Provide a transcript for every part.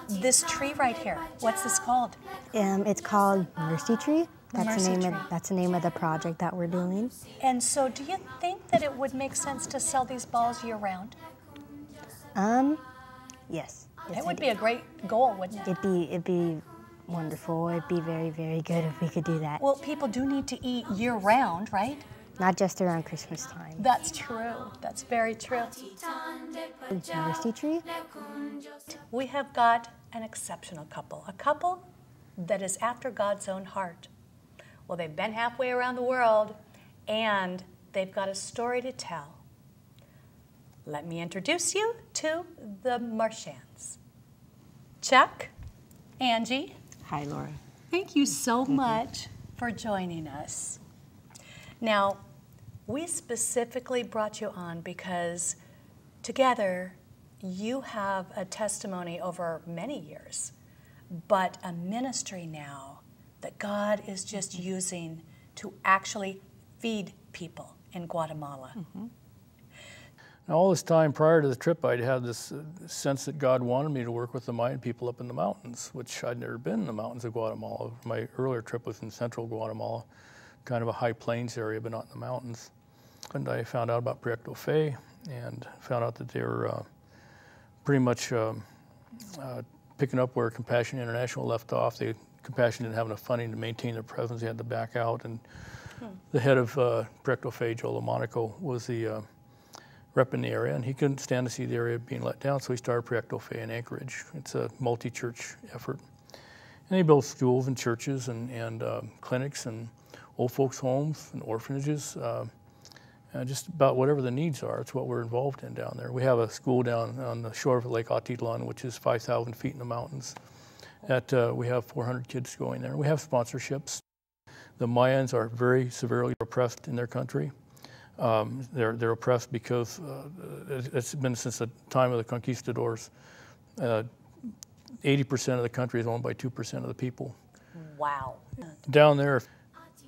This tree right here, what's this called? It's called Mercy Tree. That's Mercy the name Tree. that's the name of the project that we're doing. And so do you think that it would make sense to sell these balls year-round? Yes. It would be a great goal, wouldn't it? It'd be wonderful. It'd be very, very good if we could do that. Well, people do need to eat year-round, right? Not just around Christmas time. That's true. That's very true. Mercy Tree? We have got an exceptional couple, a couple that is after God's own heart. Well, they've been halfway around the world, and they've got a story to tell. Let me introduce you to the Marchands. Chuck, Angie. Hi, Laura. Thank you so much for joining us. Now, we specifically brought you on because together you have a testimony over many years, but a ministry now that God is just using to actually feed people in Guatemala. Now, all this time prior to the trip, I'd had this sense that God wanted me to work with the Mayan people up in the mountains, which I'd never been in the mountains of Guatemala. My earlier trip was in central Guatemala, kind of a high plains area, but not in the mountains. And I found out about Proyecto Fe and found out that they were pretty much picking up where Compassion International left off. Compassion didn't have enough funding to maintain their presence. They had to back out. And the head of Proyecto Fe, Joe LaMonaco, was the rep in the area, and he couldn't stand to see the area being let down, so he started Proyecto Fe in Anchorage. It's a multi-church effort. And they build schools and churches and clinics and old folks' homes and orphanages, just about whatever the needs are. It's what we're involved in down there. We have a school down on the shore of Lake Atitlan, which is 5,000 feet in the mountains. We have 400 kids going there. We have sponsorships. The Mayans are very severely oppressed in their country. They're oppressed because it's been since the time of the conquistadors. 80% of the country is owned by 2% of the people. Wow. Down there,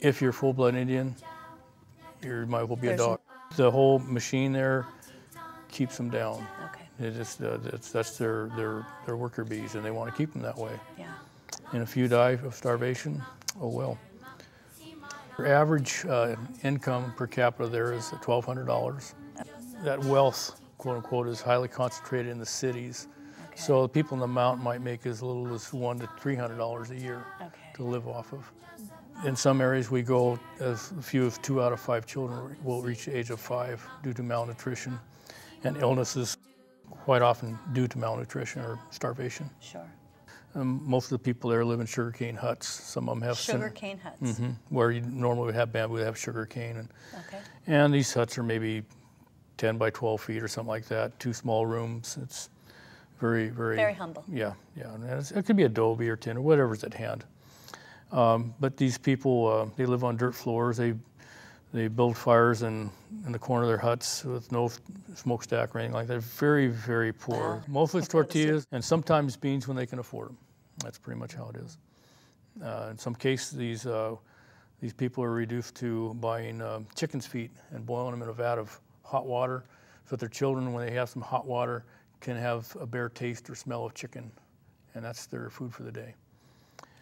if you're full-blood Indian, you might as well be a dog. The whole machine there keeps them down. Okay. That's their worker bees, and they want to keep them that way. Yeah. And if you die of starvation, oh well. Your average income per capita there is $1,200. That wealth, quote unquote, is highly concentrated in the cities. Okay. So the people in the mountain might make as little as $100 to $300 a year to live off of. In some areas we go as few as 2 out of 5 children will reach the age of 5 due to malnutrition and illnesses, quite often due to malnutrition or starvation. Sure. Most of the people there live in sugarcane huts. Some of them have sugarcane huts. Where you normally would have bamboo, they have sugarcane, and these huts are maybe 10 by 12 feet or something like that. 2 small rooms. It's very humble. Yeah, and it could be adobe or tin or whatever's at hand. But these people, they live on dirt floors. They build fires in the corner of their huts with no smokestack or anything like that. Very, very poor. Wow. Mostly it's tortillas and sometimes beans when they can afford them. That's pretty much how it is. In some cases, these people are reduced to buying chicken's feet and boiling them in a vat of hot water so that their children, when they have some hot water, can have a bare taste or smell of chicken. And that's their food for the day.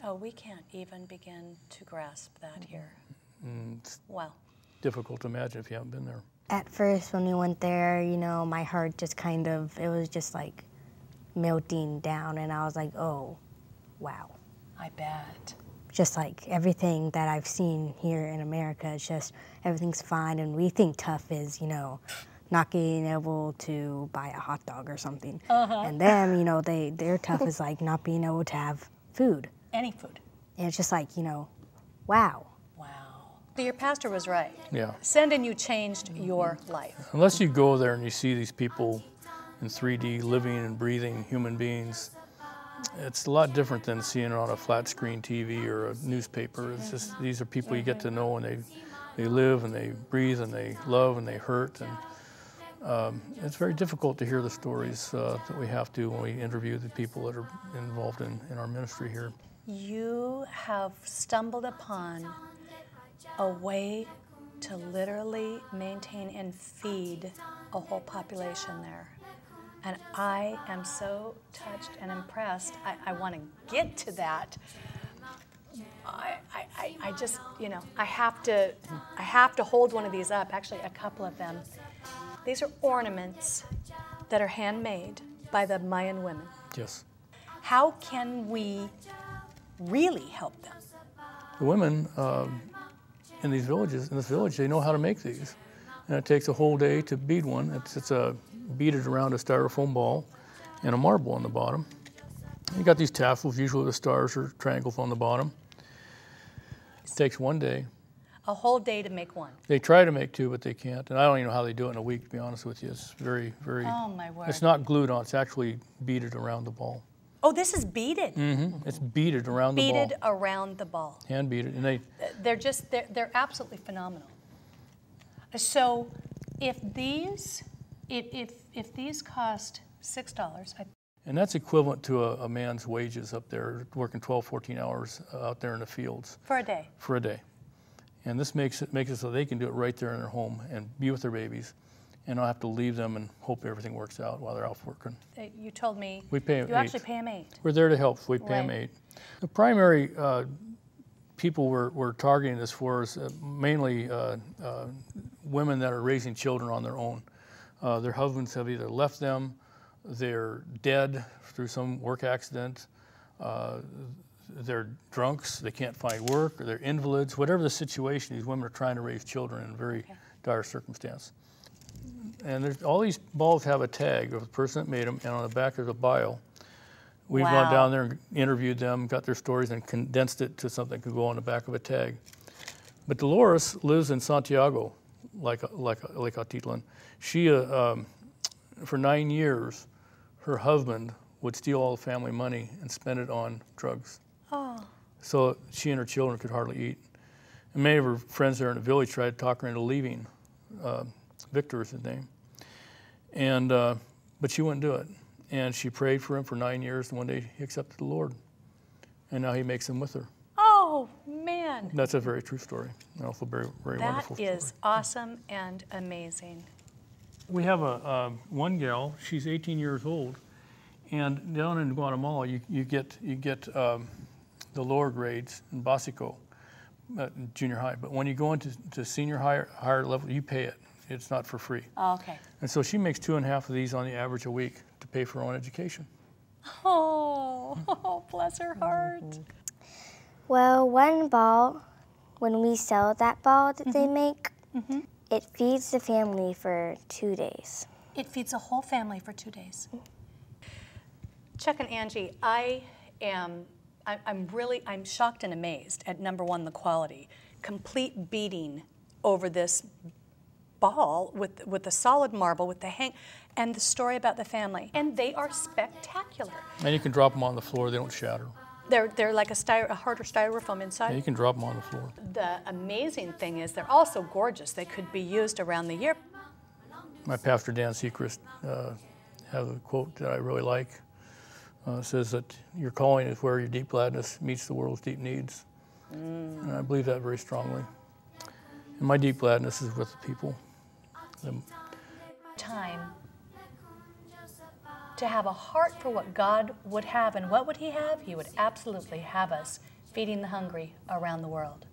Oh, we can't even begin to grasp that here. Wow. Difficult to imagine if you haven't been there. At first, when we went there, you know, my heart just it was just like melting down, and I was like, oh, wow. I bet. Just like everything that I've seen here in America, it's just everything's fine, and we think tough is, you know, not being able to buy a hot dog or something. And them, you know, their tough is like not being able to have food. Any food. And it's just like, you know, wow. Your pastor was right. Yeah. Sending you changed your life. Unless you go there and you see these people in 3D living and breathing human beings, it's a lot different than seeing it on a flat screen TV or a newspaper. It's just these are people you get to know, and they live and they breathe and they love and they hurt, and it's very difficult to hear the stories that we have to when we interview the people that are involved in our ministry here. You have stumbled upon a way to literally maintain and feed a whole population there. And I am so touched and impressed. I want to get to that. I just, you know, I have to hold one of these up, actually a couple of them. These are ornaments that are handmade by the Mayan women. Yes. How can we really help them? The women in this village, they know how to make these. And it takes a whole day to bead one. It's beaded around a styrofoam ball and a marble on the bottom. You got these tassels, usually the stars or triangles on the bottom. It takes one day. A whole day to make one. They try to make two, but they can't. And I don't even know how they do it in a week, to be honest with you. It's very, very... Oh, my word. It's not glued on. It's actually beaded around the ball. Oh, this is beaded? Mm-hmm. It's beaded around the ball. Beaded around the ball. Hand beaded. And they're absolutely phenomenal. So if these cost $6, and that's equivalent to a man's wages up there, working 12, 14 hours out there in the fields. For a day? For a day. And this makes it so they can do it right there in their home and be with their babies and not have to leave them and hope everything works out while they're out working. You told me we pay you actually pay them $8. We're there to help, so we pay them $8. The primary people we're targeting this for is mainly women that are raising children on their own. Their husbands have either left them, they're dead through some work accident, they're drunks, they can't find work, or they're invalids. Whatever the situation, these women are trying to raise children in a very dire circumstance. And all these balls have a tag of the person that made them, and on the back there's a bio. We've gone down there and interviewed them, got their stories, and condensed it to something that could go on the back of a tag. But Dolores lives in Santiago, like Atitlan. She, for 9 years, her husband would steal all the family money and spend it on drugs. Oh. So she and her children could hardly eat. And many of her friends there in the village tried to talk her into leaving. Victor is his name. And, but she wouldn't do it. And she prayed for him for 9 years, and one day he accepted the Lord. And now he makes them with her. Oh, man. That's a very true story, and also very, very wonderful story. That is awesome and amazing. We have one gal, she's 18 years old, and down in Guatemala, you get the lower grades in básico, junior high. But when you go into senior higher level, you pay it. It's not for free. Oh, okay. And so she makes 2.5 of these on the average a week to pay for her own education. Oh, bless her heart. Well, one ball, when we sell that ball that they make, it feeds the family for 2 days. It feeds a whole family for 2 days. Chuck and Angie, I'm shocked and amazed at, number one, the quality. Complete beating over this ball with the solid marble, with the hang, and the story about the family. And they are spectacular. And you can drop them on the floor, they don't shatter. They're like a harder styrofoam inside. Yeah, you can drop them on the floor. The amazing thing is they're also gorgeous. They could be used around the year. My pastor, Dan Seacrest, has a quote that I really like. It says that your calling is where your deep gladness meets the world's deep needs. And I believe that very strongly. And my deep gladness is with the people. Time to have a heart for what God would have. And what would he have? He would absolutely have us feeding the hungry around the world.